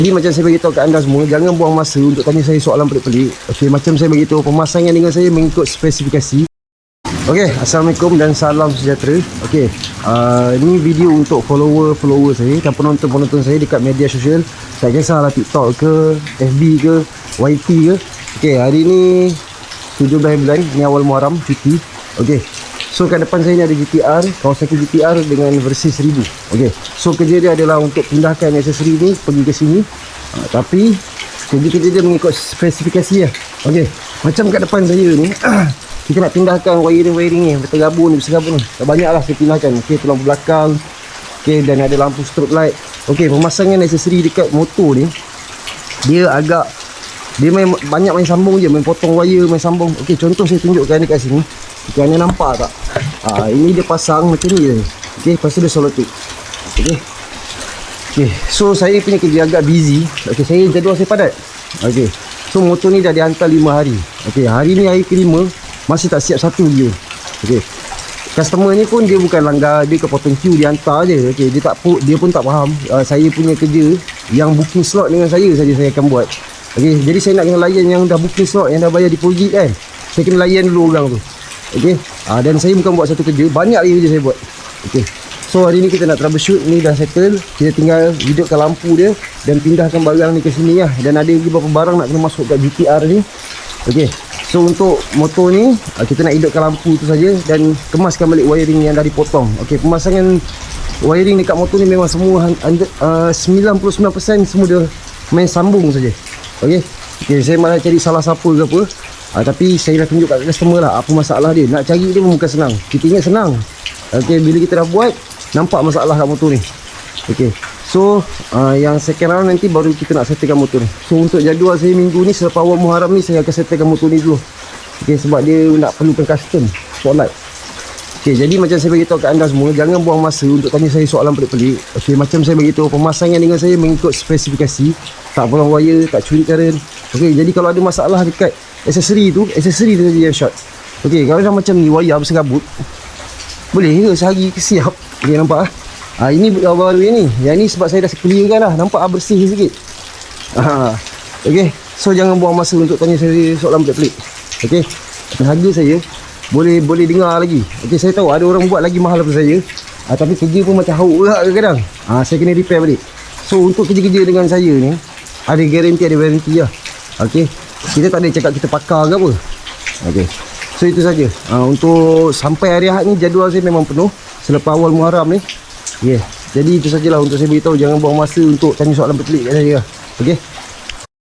Jadi macam saya beritahu kat anda semua, jangan buang masa untuk tanya saya soalan pelik-pelik. Okey, macam saya beritahu, pemasangan dengan saya mengikut spesifikasi. Okey, Assalamualaikum dan salam sejahtera. Okey, ini video untuk follower saya dan penonton-penonton saya dekat media sosial. Tak kisahlah TikTok ke, FB ke, YT ke. Okey, hari ni 17 bulan, ni awal Muharram, cuti. Okey, so kat depan saya ni ada GTR, Kawasaki GTR dengan versi 1000. Okey, so kerja dia adalah untuk pindahkan aksesori ni pergi ke sini. Tapi kerja-kerja dia mengikut spesifikasi lah. Okey, macam kat depan saya ni kita nak pindahkan wiring ni, berterabur ni, berserabur ni. Tak banyak lah saya pindahkan. Okey, tulang belakang. Okey, dan ada lampu strobe light. Okey, pemasangan aksesori dekat motor ni dia agak banyak main sambung je, main potong wire, main sambung. Okey, contoh saya tunjukkan dekat sini. Okey, anda nampak tak? Ini dia pasang macam ni je. Okey, lepas tu dia solotik. Okey. Okey, so saya punya kerja agak busy. Okey, jadual saya padat. Okey. So motor ni dah dihantar 5 hari. Okey, hari ni hari ke-5 masih tak siap satu dia. Okey. Customer ni pun dia bukan langgar, dia ke potong queue, dia hantar je. Okey, dia pun tak faham saya punya kerja yang booking slot dengan saya saja saya akan buat. Okey, jadi saya nak kena layan yang dah booking slot, yang dah bayar deposit kan. Saya kena layan dulu orang tu. Okey. Dan saya bukan buat satu kerja, banyak lagi kerja saya buat. Okey. So hari ni kita nak troubleshoot, ni dah settle. Kita tinggal hidupkan lampu dia dan pindahkan barang ni ke sini lah. Dan ada lagi beberapa barang nak kena masuk kat GTR ni. Okey. So untuk motor ni kita nak hidupkan lampu tu saja dan kemaskan balik wiring yang dah dipotong. Okey, pemasangan wiring dekat motor ni memang semua 99% semua dia main sambung saja. Okey. Okey, saya malah cari salah siapa ke apa. Tapi saya dah tunjuk kat customer lah apa masalah dia. Nak cari dia pun bukan senang. Kita ingat senang. Okey, bila kita dah buat, nampak masalah kat motor ni. Okey. So, yang second round nanti baru kita nak settlekan motor ni. So, untuk jadual saya minggu ni selepas awal Muharram ni saya akan settlekan motor ni dulu. Okey, sebab dia nak perlukan custom spotlight. Okey, jadi macam saya beritahu kat anda semua, jangan buang masa untuk tanya saya soalan pelik-pelik. Okey, macam saya beritahu, pemasangan dengan saya mengikut spesifikasi. Tak bolong wire, tak curi current. Okey, jadi kalau ada masalah dekat aksesori tu saja yang short. Okey, kalau dah macam ni wire berserabut, boleh ke sehari siap. Okey, nampak ah. Ini baru ni. Yang ni sebab saya dah clearkan lah. Nampak bersih sikit. Okey, so jangan buang masa untuk tanya saya soalan pelik-pelik. Okey, harga saya boleh dengar lagi. Okey, saya tahu ada orang buat lagi mahal daripada saya. Tapi kerja pun macam hauk juga kadang-kadang. Saya kena repair balik. So untuk kerja-kerja dengan saya ni ada garanti, ada warranty lah. Okey, kita tak ada cakap kita pakar ke apa. Okey, so itu saja. Untuk sampai hari Ahad ni jadual saya memang penuh selepas awal Muharram ni. Jadi itu sajalah untuk saya beritahu, jangan buang masa untuk tanya soalan pelik kat saya. Okey.